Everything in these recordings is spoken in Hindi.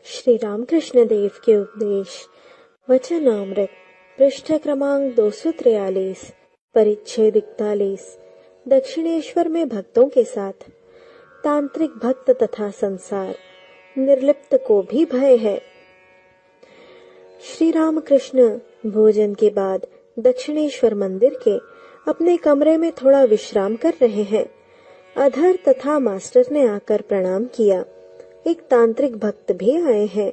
श्री रामकृष्ण देव के उपदेश वचनामृत पृष्ठ क्रमांक 243 परिच्छेद 41 दक्षिणेश्वर में भक्तों के साथ तांत्रिक भक्त तथा संसार निर्लिप्त को भी भय है। श्री रामकृष्ण भोजन के बाद दक्षिणेश्वर मंदिर के अपने कमरे में थोड़ा विश्राम कर रहे हैं। अधर तथा मास्टर ने आकर प्रणाम किया। एक तांत्रिक भक्त भी आए हैं।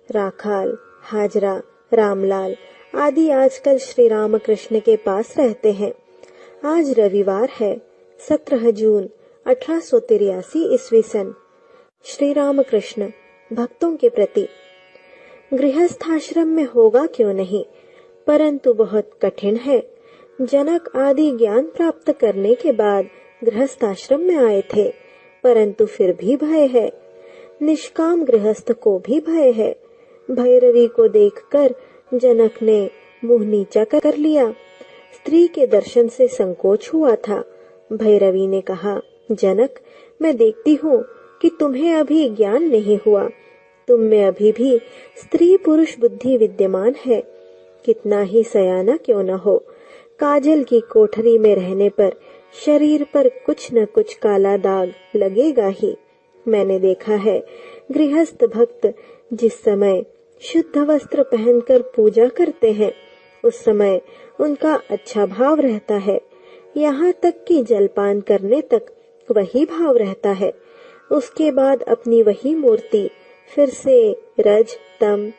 राखाल, हाजरा, रामलाल आदि आजकल श्री रामकृष्ण के पास रहते हैं। आज रविवार है, 17 जून 1883 ईस्वी सन। श्री रामकृष्ण भक्तों के प्रति गृहस्थाश्रम में होगा क्यों नहीं, परंतु बहुत कठिन है। जनक आदि ज्ञान प्राप्त करने के बाद गृहस्थाश्रम में आए थे, परंतु फिर भी भय है। निष्काम गृहस्थ को भी भय है। भैरवी को देखकर जनक ने मुंह नीचा कर लिया। स्त्री के दर्शन से संकोच हुआ था। भैरवी ने कहा, जनक, मैं देखती हूँ कि तुम्हें अभी ज्ञान नहीं हुआ। तुम में अभी भी स्त्री पुरुष बुद्धि विद्यमान है। कितना ही सयाना क्यों न हो, काजल की कोठरी में रहने पर शरीर पर कुछ न कुछ काला दाग लगेगा ही। मैंने देखा है, गृहस्थ भक्त जिस समय शुद्ध वस्त्र पहनकर पूजा करते हैं, उस समय उनका अच्छा भाव रहता है। यहाँ तक कि जलपान करने तक वही भाव रहता है। उसके बाद अपनी वही मूर्ति फिर से रज तम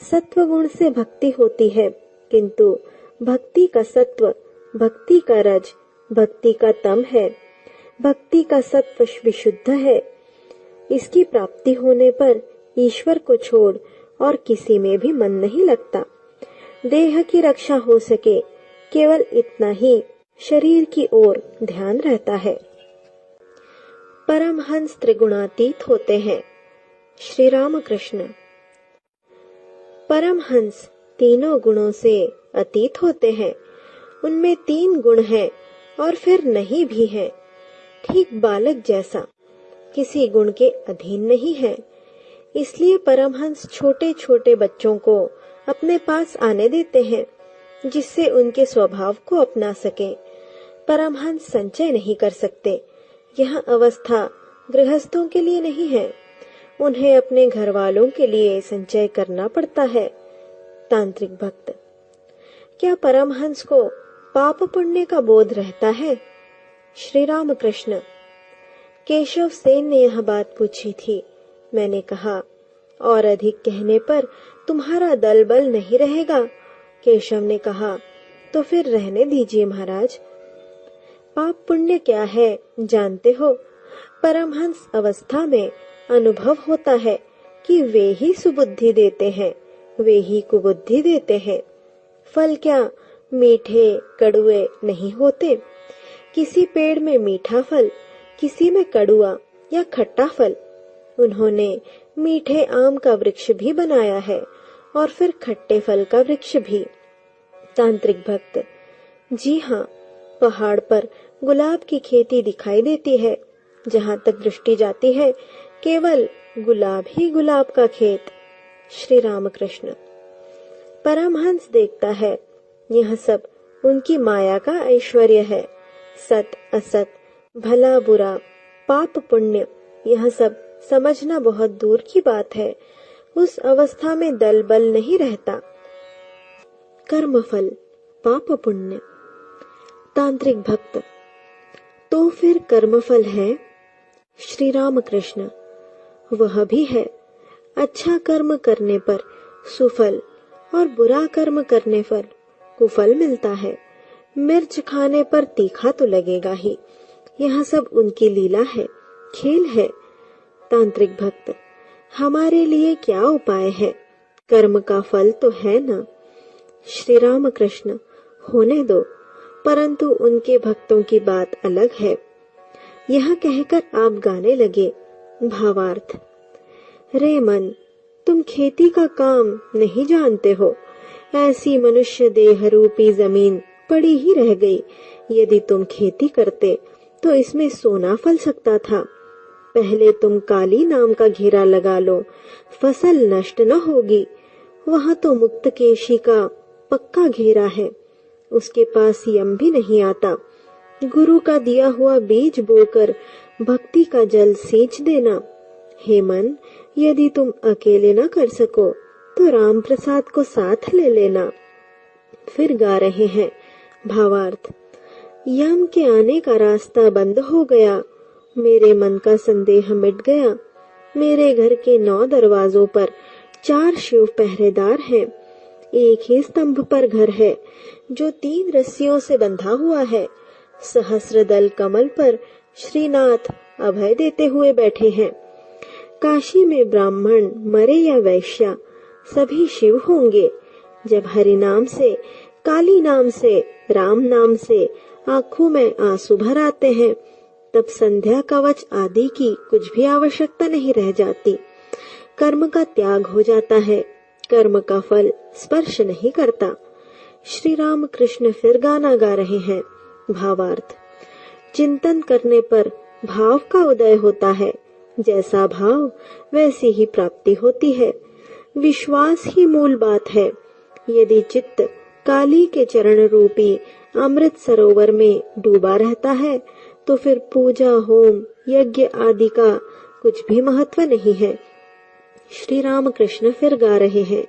सत्व गुण से भक्ति होती है, किंतु भक्ति का सत्व, भक्ति का रज, भक्ति का तम है। भक्ति का सत्व विशुद्ध है। इसकी प्राप्ति होने पर ईश्वर को छोड़ और किसी में भी मन नहीं लगता। देह की रक्षा हो सके, केवल इतना ही शरीर की ओर ध्यान रहता है। परमहंस त्रिगुणातीत होते हैं। श्री रामकृष्ण परमहंस तीनों गुणों से अतीत होते हैं। उनमें 3 गुण हैं और फिर नहीं भी हैं। ठीक बालक जैसा किसी गुण के अधीन नहीं है। इसलिए परमहंस छोटे छोटे बच्चों को अपने पास आने देते हैं, जिससे उनके स्वभाव को अपना सके। परमहंस संचय नहीं कर सकते। यह अवस्था गृहस्थों के लिए नहीं है। उन्हें अपने घर वालों के लिए संचय करना पड़ता है। तांत्रिक भक्त क्या परमहंस को पाप पुण्य का बोध रहता है? श्री रामकृष्ण केशव सेन ने यह बात पूछी थी। मैंने कहा, और अधिक कहने पर तुम्हारा दल बल नहीं रहेगा। केशव ने कहा, तो फिर रहने दीजिए महाराज। पाप पुण्य क्या है जानते हो? परमहंस अवस्था में अनुभव होता है कि वे ही सुबुद्धि देते हैं, वे ही कुबुद्धि देते हैं। फल क्या मीठे कड़ुए नहीं होते? किसी पेड़ में मीठा फल, किसी में कड़ुआ या खट्टा फल। उन्होंने मीठे आम का वृक्ष भी बनाया है और फिर खट्टे फल का वृक्ष भी। तांत्रिक भक्त जी हाँ, पहाड़ पर गुलाब की खेती दिखाई देती है। जहाँ तक दृष्टि जाती है, केवल गुलाब ही गुलाब का खेत। श्री रामकृष्ण परमहंस देखता है, यह सब उनकी माया का ऐश्वर्य है। सत असत, भला बुरा, पाप पुण्य, यह सब समझना बहुत दूर की बात है। उस अवस्था में दल बल नहीं रहता। कर्म फल, पाप पुण्य। तांत्रिक भक्त तो फिर कर्म फल है? श्री रामकृष्ण वह भी है। अच्छा कर्म करने पर सुफल और बुरा कर्म करने पर कुफल मिलता है। मिर्च खाने पर तीखा तो लगेगा ही। यह सब उनकी लीला है, खेल है। तांत्रिक भक्त हमारे लिए क्या उपाय है? कर्म का फल तो है ना। श्री रामकृष्ण होने दो, परंतु उनके भक्तों की बात अलग है। यह कहकर आप गाने लगे। भावार्थ रे मन, तुम खेती का काम नहीं जानते हो। ऐसी मनुष्य देह रूपी जमीन पड़ी ही रह गई। यदि तुम खेती करते तो इसमें सोना फल सकता था, पहले तुम काली नाम का घेरा लगा लो, फसल नष्ट न होगी। वहां तो मुक्तकेशी का पक्का घेरा है, उसके पास यम भी नहीं आता। गुरु का दिया हुआ बीज बोकर भक्ति का जल सींच देना। हे मन, यदि तुम अकेले न कर सको तो राम प्रसाद को साथ ले लेना। फिर गा रहे हैं भावार्थ। यम के आने का रास्ता बंद हो गया, मेरे मन का संदेह मिट गया। मेरे घर के 9 दरवाजों पर 4 शिव पहरेदार हैं। एक ही स्तंभ पर घर है जो 3 रस्सियों से बंधा हुआ है। सहस्र दल कमल पर श्रीनाथ अभय देते हुए बैठे हैं। काशी में ब्राह्मण मरे या वैश्या सभी शिव होंगे। जब हरि नाम से, काली नाम से, राम नाम से आंखों में आंसू भर आते हैं, तब संध्या कवच आदि की कुछ भी आवश्यकता नहीं रह जाती। कर्म का त्याग हो जाता है, कर्म का फल स्पर्श नहीं करता। श्री राम कृष्ण फिर गाना गा रहे हैं भावार्थ। चिंतन करने पर भाव का उदय होता है, जैसा भाव वैसी ही प्राप्ति होती है। विश्वास ही मूल बात है। यदि चित्त काली के चरण रूपी अमृत सरोवर में डूबा रहता है तो फिर पूजा, होम, यज्ञ आदि का कुछ भी महत्व नहीं है। श्री राम कृष्ण फिर गा रहे हैं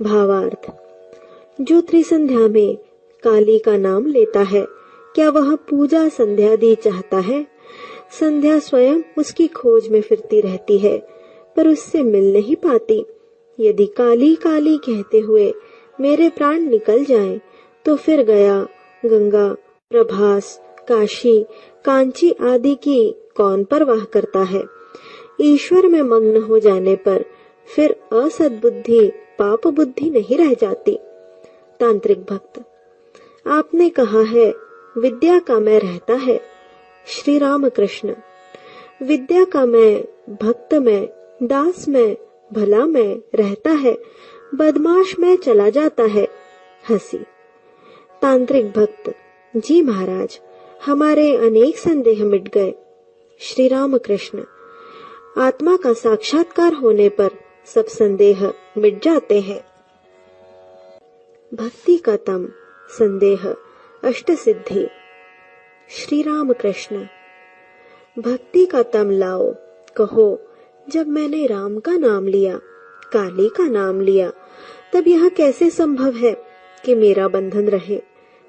भावार्थ। जो त्रिसंध्या में काली का नाम लेता है, क्या वह पूजा संध्यादि चाहता है? संध्या स्वयं उसकी खोज में फिरती रहती है, पर उससे मिल नहीं पाती। यदि काली काली कहते हुए मेरे प्राण निकल जाएं, तो फिर गया, गंगा, प्रभास, काशी, कांची आदि की कौन परवाह करता है? ईश्वर में मग्न हो जाने पर फिर असद्बुद्धि, पाप बुद्धि नहीं रह जाती। तांत्रिक भक्त। आपने कहा है विद्या का मैं रहता है। श्री राम कृष्ण। विद्या का मैं, भक्त में, दास में, भला में रहता है, बदमाश में चला जाता है। हंसी। तांत्रिक भक्त। जी महाराज, हमारे अनेक संदेह मिट गए। श्री राम कृष्ण। आत्मा का साक्षात्कार होने पर सब संदेह मिट जाते हैं। भक्ति का तम, संदेह, अष्ट सिद्धि। श्री राम कृष्ण। भक्ति का तम लाओ, कहो जब मैंने राम का नाम लिया, काली का नाम लिया, तब यह कैसे संभव है कि मेरा बंधन रहे,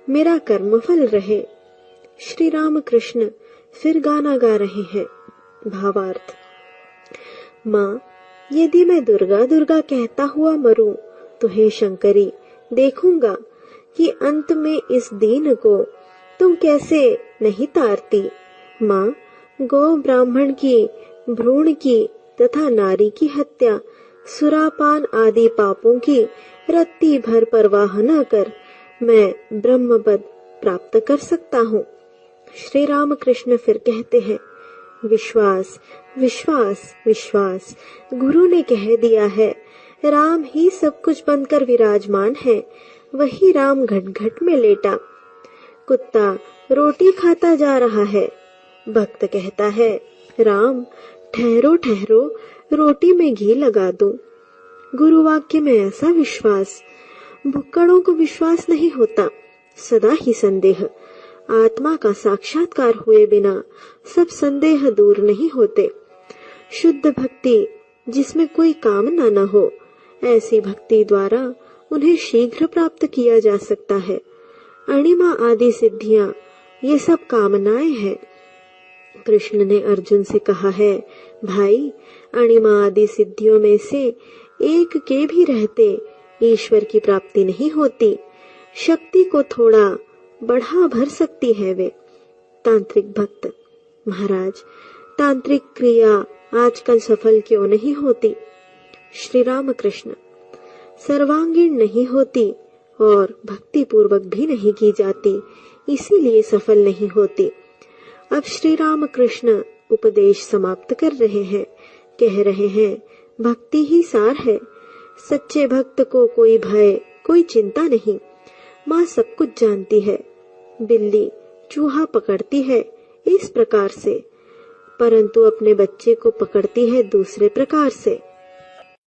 मेरा कर्मफल रहे। श्री राम कृष्ण फिर गाना गा रहे हैं भावार्थ। माँ, यदि मैं दुर्गा दुर्गा कहता हुआ मरूं, तो हे शंकरी, देखूंगा कि अंत में इस दीन को तुम कैसे नहीं तारती। माँ, गौ ब्राह्मण की, भ्रूण की तथा नारी की हत्या, सुरापान आदि पापों की रत्ती भर परवाह न कर मैं ब्रह्मपद प्राप्त कर सकता हूँ। श्री राम कृष्ण फिर कहते हैं, विश्वास, विश्वास, विश्वास। गुरु ने कह दिया है, राम ही सब कुछ बनकर विराजमान है। वही राम घट घट में लेटा। कुत्ता रोटी खाता जा रहा है। भक्त कहता है, राम ठहरो ठहरो, रोटी में घी लगा दो। गुरु वाक्य में ऐसा विश्वास। भुक्कड़ों को विश्वास नहीं होता, सदा ही संदेह। आत्मा का साक्षात्कार हुए बिना सब संदेह दूर नहीं होते। शुद्ध भक्ति जिसमें कोई कामना न हो, ऐसी भक्ति द्वारा उन्हें शीघ्र प्राप्त किया जा सकता है। अणिमा आदि सिद्धियां ये सब कामनाएं हैं। कृष्ण ने अर्जुन से कहा है, भाई, अणिमा आदि सिद्धियों में से एक के भी रहते ईश्वर की प्राप्ति नहीं होती। शक्ति को थोड़ा बढ़ा भर सकती है वे। तांत्रिक भक्त। महाराज, तांत्रिक क्रिया आजकल सफल क्यों नहीं होती? श्री राम कृष्ण। सर्वांगीण नहीं होती और भक्ति पूर्वक भी नहीं की जाती, इसीलिए सफल नहीं होती। अब श्री राम कृष्ण उपदेश समाप्त कर रहे हैं। कह रहे हैं, भक्ति ही सार है। सच्चे भक्त को कोई भय, कोई चिंता नहीं। माँ सब कुछ जानती है। बिल्ली चूहा पकड़ती है इस प्रकार से, परंतु अपने बच्चे को पकड़ती है दूसरे प्रकार से।